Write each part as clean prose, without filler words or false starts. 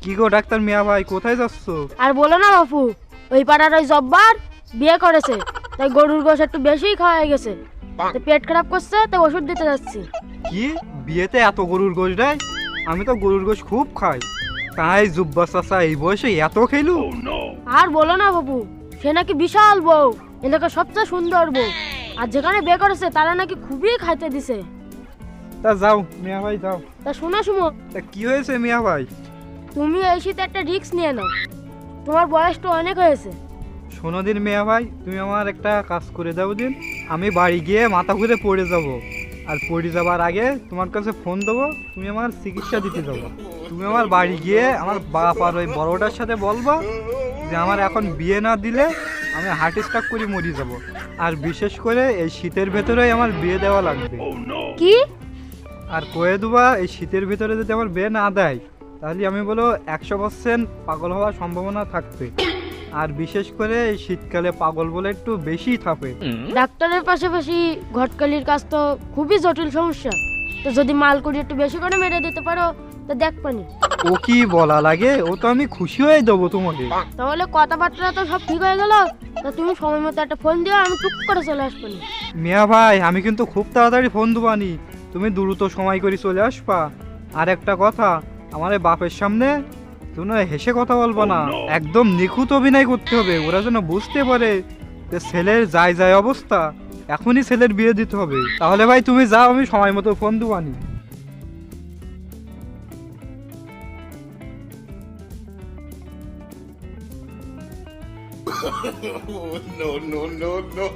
কি গো ডাক্তার মিয়া ভাই, কোথায় যাচ্ছ? আর বলো না বাপু, ওই পাড়ার ওই জব্বার বিয়ে করেছে, তাই গরুর গোশ একটু বেশিই খাওয়া হয়ে গেছে, তাই পেট খারাপ করছে, তাই ওষুধ দিতে যাচ্ছি। কি বিয়েতে এত গরুর গোশ দেয়? আমি তো গরুর গোশ খুব খাই, তাই জুব্বা চাচা এই বয়সে এত খেলু? আর বলো না বাপু, সে নাকি বিশাল বউ, এলাকার সবচেয়ে সুন্দর বউ, আর যেখানে বিয়ে করেছে তারা নাকি খুবই খাইতে দিছে। তা যাও মিয়া ভাই যাও। তা শোনো সুমো, তা কি হয়েছে মিয়া ভাই? তুমি এই শীতে একটা রিস্ক নিয়ে নাও, তোমার বয়সটা অনেক হয়েছে। শোনো দিন মিয়া ভাই, তুমি আমার একটা কাজ করে দাও দিন। আমি বাড়ি গিয়ে মাথা ঘুরে পড়ে যাব, আর পড়ে যাবার আগে তোমার কাছে ফোন দেবো, তুমি আমার চিকিৎসা দিতে যাবো। তুমি আমার বাড়ি গিয়ে আমার বাপ আর ওই বড়টার সাথে বলবা যে আমার এখন বিয়ে না দিলে আমি হার্ট স্ট্রোক করে মরে যাব, আর বিশেষ করে এই শীতের ভেতরেই আমার বিয়ে দেওয়া লাগবে। কি? আর কয়ে দেবা এই শীতের ভিতরে যদি আমার বিয়ে না দেয় তাহলে আমি বলো 100% পাগল হওয়ার সম্ভাবনা থাকবে, আর বিশেষ করে এই শীতকালে পাগল বলে একটু বেশি থাকে। ডাক্তারের পাশাপাশি ঘটকালির কাজ তো খুবই জটিল সমস্যা, তো যদি মালকুড়ি একটু বেশি করে মেরে দিতে পারো তো দেখ পানি। ও কি বলা লাগে, ও তো আমি খুশি হয়ে দেবো তোমাকে। তাহলে কথাবার্তা তো সব ঠিক হয়ে গেল, তা তুমি সময় মতো একটা ফোন দিও, আমি টুক করে চলে আসবো। মিয়া ভাই আমি কিন্তু খুব তাড়াতাড়ি ফোন দেবানি, তুমি দ্রুত সময় করে চলে আসবা। আর একটা কথা, আমার এই বাপের সামনে তুমি হেসে কথা বলবো না, একদম নিখুঁত অভিনয় করতে হবে, ওরা যেন বুঝতে পারে যে ছেলের যায় যায় অবস্থা, এখনই ছেলের বিয়ে দিতে হবে। তাহলে ভাই তুমি যাও, আমি সময় মতো phone দেবানি। No, no, no, no.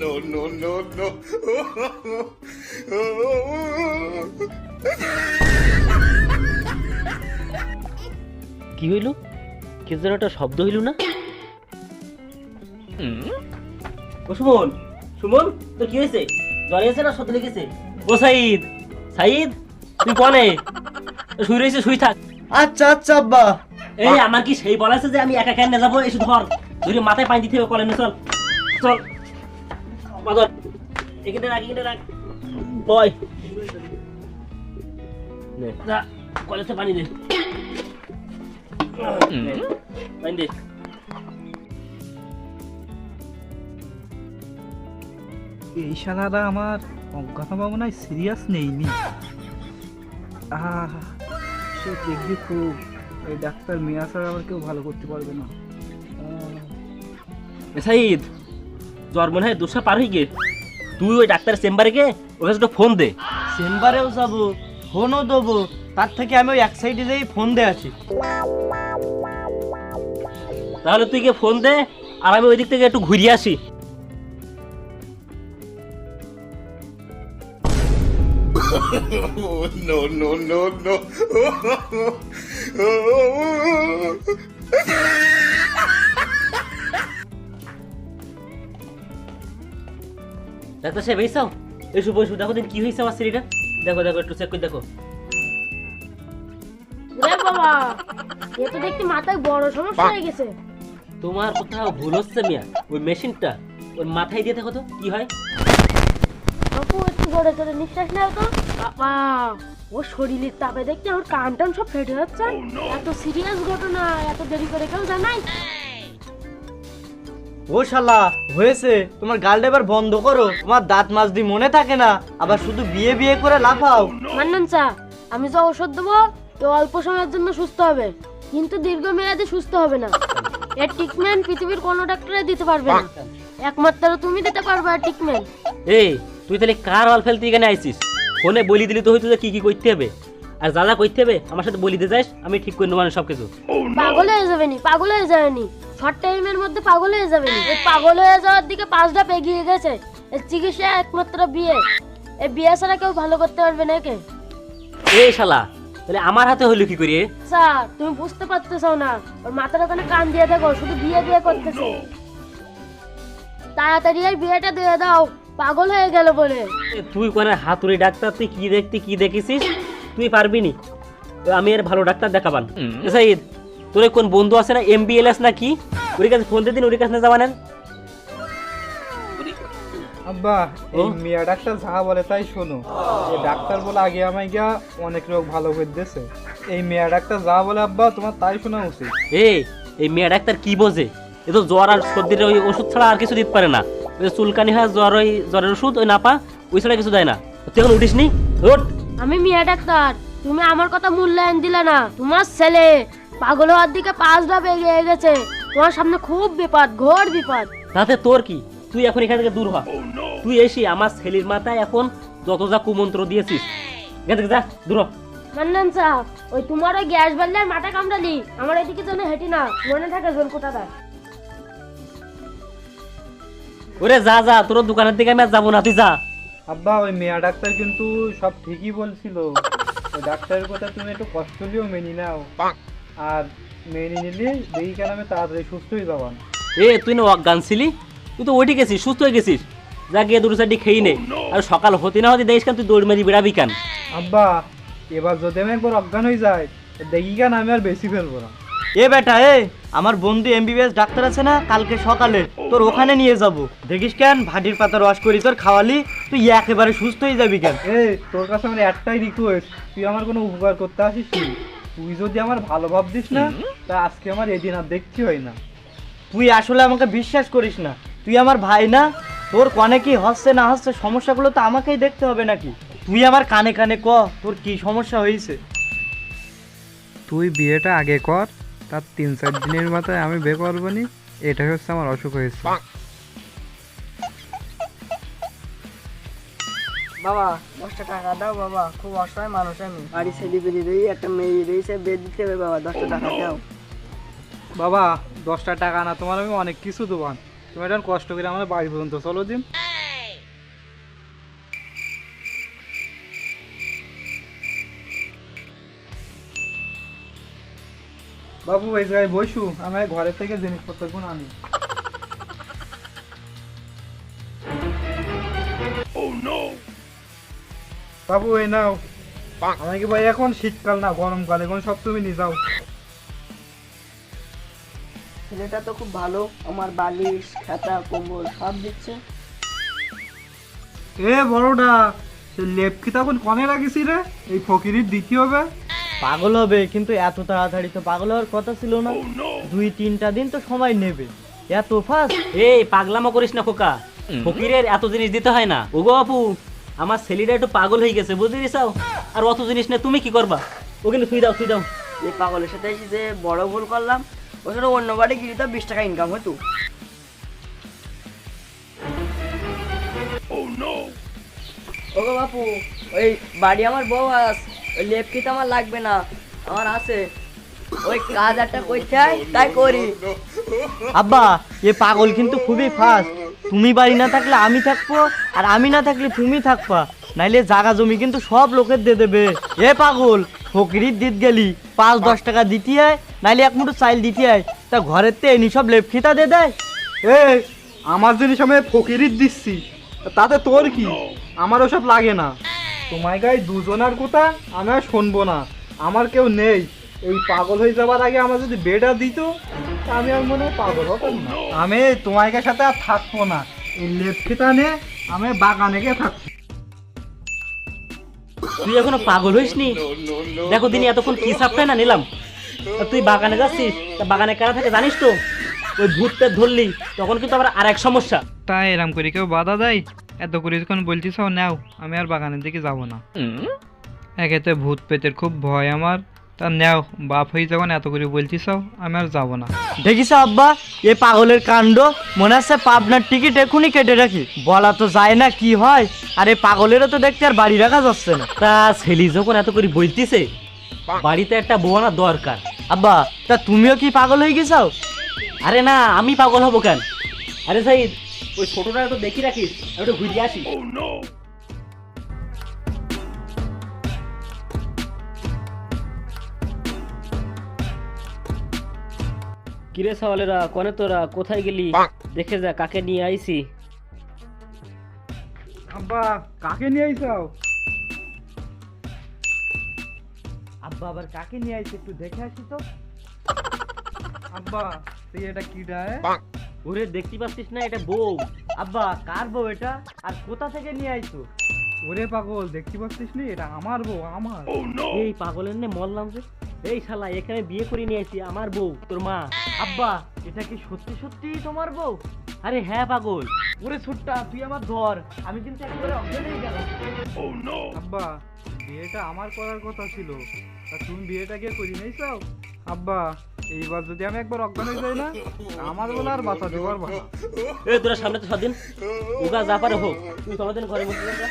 No, no, no, no. কি হইল? কি যেন একটা শব্দ হইল না? ও সুমন, সুমন তো কি হয়েছে? জ্বর এসে না সর্দি লেগেছে? ও সাইদ, সাইদ তুই কোনে? শুই রয়েছে, শুই থাক। আচ্ছা আচ্ছা আব্বা। এই আমার কি সেই বলা আছে যে আমি একা কেন যাবো? এসে ধর, ধরে মাথায় পানি দিতে হবে, কলে না, চল চল বাদর, এখানে রাখ, এখানে রাখ, বয় নে, যা কলেতে পানি দে, পানি দে। এই শালারা আমার অজ্ঞাত ভাবনায় সিরিয়াস নেইনি। সে দেখবি খুব, এই ডাক্তার মিয়া ছাড়া আবার কেউ ভালো করতে পারবে না। সাইদ, জ্বর মনে হয় দুশো পার হয়ে গে, তুই ওই ডাক্তারের চেম্বারে গে ওর কাছে একটা ফোন দে। চেম্বারেও যাবো, ফোনও দেবো, তার থেকে আমি ওই এক সাইডে যাই ফোন দিয়ে আছি। তাহলে তুই গিয়ে ফোন দে, আর আমি ওই দিক থেকে একটু ঘুরিয়ে আসি। No, no, no, no. Doctor সাহেব এইসব এসব বসু, দেখো দিন কি হয়েছে আমার শরীরটা, দেখো দেখো একটু চেক করে দেখো। ওরে বাবা, এ তো দেখতে মাথায় বড় সমস্যা হয়ে গেছে। তোমার কোথাও ভুল হচ্ছে মিয়া, ওই মেশিনটা ওর মাথায় দিয়ে দেখো তো কি হয়। বাপু একটু জোরে জোরে নিঃশ্বাস নাও তো। বাবা, ও শরীরের তাপে দেখতে ওর কান টান সব ফেটে যাচ্ছে। এত সিরিয়াস ঘটনা এত দেরি করে কেউ জানাই? ও শালা হয়েছে, তোমার গাল এবার বন্ধ করো, তোমার দাঁত মাজদি মনে থাকে না, আবার শুধু বিয়ে বিয়ে করে লাফাও। মান্নান চা, আমি যা ওষুধ দেবো তো অল্প সময়ের জন্য সুস্থ হবে, কিন্তু দীর্ঘমেয়াদে সুস্থ হবে না। এর ট্রিটমেন্ট পৃথিবীর কোনো ডাক্তারে দিতে পারবে না, একমাত্র তুমি দিতে পারবে আর ট্রিটমেন্ট। এই তুই তাহলে কার অল ফেলতে এখানে আইছিস? ফোনে বলি দিলি তো হয়তো যে কি কি করতে হবে, আর যা যা করতে হবে আমার সাথে বলি দিয়ে যাস, আমি ঠিক করে নেবো সবকিছু। পাগল হয়ে যাবেনি, পাগল হয়ে যাবেনি, শর্ট টাইমের মধ্যে পাগল হয়ে যাবেনি। এই পাগল হয়ে যাওয়ার দিকে 5 ধাপ এগিয়ে গেছে। এর চিকিৎসা একমাত্র বিয়ে, এই বিয়ে ছাড়া কেউ ভালো করতে পারবে না একে। এই শালা তাহলে আমার হাতে হইলো কি করে? স্যার তুমি বুঝতে পারতেছো না, ওর মাথার ওখানে কান দিয়ে দেখো, শুধু বিয়ে বিয়ে করতেছে। তাড়াতাড়ি এই বিয়েটা দিয়ে দাও, পাগল হয়ে গেল বলে। তুই কোন হাতুড়ি ডাক্তার, তুই কি দেখতে কি দেখেছিস? তুই পারবি নি, আমি এর ভালো ডাক্তার দেখাবান। সাইদ, তোর কোন বন্ধু আছে না MBLS না কি, ওর কাছে ফোন দিয়ে দিন, ওর কাছে যাবা নেন। আব্বা ও? এই মেয়ে ডাক্তার যা বলে তাই শোনো। এই ডাক্তার বলে আগে আমায় গিয়া অনেক রোগ ভালো করে দিয়েছে। এই মেয়ে ডাক্তার যা বলে আব্বা তোমার তাই শোনা উচিত। এই মেয়ে ডাক্তার কি বোঝে? এ তো জ্বর আর সর্দির ওই ওষুধ ছাড়া আর কিছু দিতে পারে না। ওই যে চুলকানি হয় জ্বর, ওই জ্বরের ওষুধ, ওই নাপা, ওই ছাড়া কিছু দেয় না। তুই এখন উঠিস নি? ওঠ। আমি মিয়া ডাক্তার, তুমি আমার কথা মূল্যায়ন দিলে না। তোমার ছেলে পাগল হওয়ার দিকে 5 ধাপ এগিয়ে গেছে। তোমার সামনে খুব বিপদ, ঘোর বিপদ। তাতে তোর কি? তুই এখন এখান থেকে দূর হ। তুই এসে আমার ছেলের মাথায় এখন যত যা কুমন্ত্র দিয়েছিস, এখান থেকে যা, দূর হ। মান্নান সাহেব, ওই তোমার ওই গ্যাস বাড়লে আর মাথা কামড়ালি, আমার এদিকে যেন হেঁটি না, মনে থাকে জোর কোথাটা। ওরে যা যা, তোর দোকানের দিকে আমি আর যাবো না, তুই যা। আব্বা ওই মেয়ে ডাক্তার কিন্তু সব ঠিকই বলছিল। ওই ডাক্তারের কথা তুমি একটু কষ্ট হলেও মেনে নাও, আর মেনে নিলে দেখি কেন আমি তাড়াতাড়ি সুস্থ হয়ে যাবান। তুই না অজ্ঞান ছিলি, তুই তো ওইটি গেছিস, সুস্থ হয়ে গেছিস। যা গিয়ে দুটো চারটি খেয়ে নে, আর সকাল হতে না হতে দেখিস কেন তুই দৌড় মারি বেড়াবি কেন? আব্বা এবার যদি আমি একবার অজ্ঞান হয়ে যায় দেখি কেন আমি আর বেশি ফেলবো না। এ বেটা আমার বন্ধু এমবিবিএস ডাক্তার আছে না, কালকে সকালে তোর ওখানে নিয়ে যাব। দেখিস কেন ভাটির পাতা রস করি তোর খাওয়ালি, তুই একেবারে সুস্থ হয়ে যাবি কেন। তোর কাছে আমার একটাই রিকোয়েস্ট, তুই আমার কোনো উপকার করতে আসিস নি। তুই যদি আমার ভালো ভাবছিস না, তা আজকে আমার এদিন আর দেখতে হয় না। তুই আসলে আমাকে বিশ্বাস করিস না। তুই আমার ভাই না, তোর কনে কি হচ্ছে না হচ্ছে সমস্যাগুলো তো আমাকেই দেখতে হবে নাকি? তুই আমার কানে কানে ক তোর কি সমস্যা হয়েছে। তুই বিয়েটা আগে কর, তার 3-4 দিনের মাথায় আমি বিয়ে করবো নি, এটাই হচ্ছে আমার অসুখ হয়েছে। বাবা 10টা টাকা দাও বাবা, খুব অসহায় মানুষ আমি। বাড়ি ছেলে বেরিয়ে রই, একটা মেয়ে রয়েছে, বেদ দিতে হবে বাবা, 10টা টাকা দাও। বাবা 10টা টাকা না, তোমার আমি অনেক কিছু দেবান। তুমি এটা কষ্ট করে আমার বাড়ি পর্যন্ত চলো দিন। বাবু এই জায়গায় বসু, আমি ঘরের থেকে জিনিসপত্র গুলো আনি। বাবু এই নাও। আমাকে ভাই এখন শীতকাল না গরমকাল, এখন সব তুমি নিয়ে যাও। ছেলেটা তো খুব ভালো, আমার বালিশ খাতা কম্বল সব দিচ্ছে। এ বড়টা, সে লেপকি তখন কনে রাখিস রে? এই ফকিরির দিতে হবে। পাগল হবে, কিন্তু এত তাড়াতাড়ি তো পাগল হওয়ার কথা ছিল না। 2-3টা দিন তো সময় নেবে, এত ফাস্ট? পাগলামো করিস না খোকা, ফকিরের এত জিনিস দিতে হয় না। ওগো আপু, আমার ছেলেটা একটু পাগল হয়ে গেছে, বুঝতে চাও? আর অত জিনিস না, তুমি কি করবা? ও কিন্তু তুই দাও, তুই দাও। এই পাগলের সাথে এসে যে বড় ভুল করলাম, ওর সাথে অন্য বাড়ি গিয়ে তো 20 টাকা ইনকাম হতো। ওগো বাপু, ওই বাড়ি আমার বউ আস, ওই লেপকি তো আমার লাগবে না, আমার আছে। ওই কাজ একটা করতে হয় তাই করি। আব্বা এ পাগল কিন্তু খুবই ফাস্ট। তুমি বাড়ি না থাকলে আমি থাকবো, আর আমি না থাকলে তুমি থাকবা, নাইলে জায়গা জমি কিন্তু সব লোকের দিয়ে দেবে। এ পাগল, ফকিরির দিত গেলি 5-10 টাকা দিতে হয়, নাইলে 1 মুঠো চাইল দিতে হয়, তা ঘরের তে এনি সব লেপখিতা দিয়ে দেয়। আমার জিনিস আমি ফকিরির দিচ্ছি, তাতে তোর কি? আমার ওসব লাগে না। তোমায় গায়ে দুজনার কথা আমি আর শুনবো না। আমার কেউ নেই। এই পাগল হয়ে যাবার আগে আমার যদি বেডা দিত, তা আমি আর মনে হয় পাগল হতাম না। আমি তোমায় সাথে আর থাকবো না। এই লেপখিতা নে আমি বাগানে গিয়ে থাকবো। তুই এখনো পাগল হইসনি? দেখো দিনই এতক্ষণ কি সাপটাই না নিলাম, আর তুই বাগানে যাচ্ছিস। তা বাগানে কারা থাকে জানিস তো? ওই ভূতটা ধরলি তখন কিন্তু আবার আর এক সমস্যা। তাই এরম করে কেউ বাধা দেয়? এত করে যখন বলছিস নাও, আমি আর বাগানের দিকে যাব না। একেতে ভূত পেতের খুব ভয় আমার, তা নাও বাপ হয়ে যখন এত করে বলছিস আমি আর যাব না। দেখিস আব্বা, এ পাগলের কাণ্ড। মনে হচ্ছে পাবনার টিকিট এখনই কেটে রাখি, বলা তো যায় না কি হয়। আর এই পাগলেরও তো দেখতে আর বাড়ি রাখা যাচ্ছে না। তা ছেলি যখন এত করে বলতিছে, বাড়িতে একটা বউ আনা দরকার। আব্বা তা তুমিও কি পাগল হয়ে গেছাও? আরে না, আমি পাগল হবো কেন? আরে সাইদ, ওই ছোটটা তো দেখি রাখিস, আমি একটু ঘুরিয়ে আসি। কিরে সওয়ালেরা, কনে তোরা কোথায় গেলি? দেখে যা কাকে নিয়ে আইছি। আব্বা কাকে নিয়ে আইসাও? আব্বা আবার কাকে নিয়ে আইছে একটু দেখে আসি তো। আব্বা তুই এটা কি ডায়? ওরে দেখতে পাচ্ছিস না, এটা বউ। আব্বা কার বউ এটা আর কোথা থেকে নিয়ে আইছো? ওরে পাগল, দেখতে পাচ্ছিস নি? এটা আমার বউ, আমার। এই পাগলের নে মরলাম যে। এই শালা এখানে বিয়ে করে নিয়ে আসি আমার বউ তোর মা। আব্বা এটা কি সত্যি সত্যি তোমার বউ? আরে হ্যাঁ পাগল। ওরে ছোট্টা তুই আমার ধর, আমি কিন্তু একেবারে অজ্ঞান হয়ে গেলাম। আব্বা, বিয়েটা আমার করার কথা ছিল, তা তুমি বিয়েটাকে করি নাই চাও? আব্বা, এইবার যদি আমি একবার অজ্ঞান হয়ে যাই না, আমার বলে আর বাঁচাতে পারবো না। এ তোরা সামনে তো স্বাধীন, ওগা যা পারে হোক, তুই কোনোদিন ঘরে বসে থাকবা।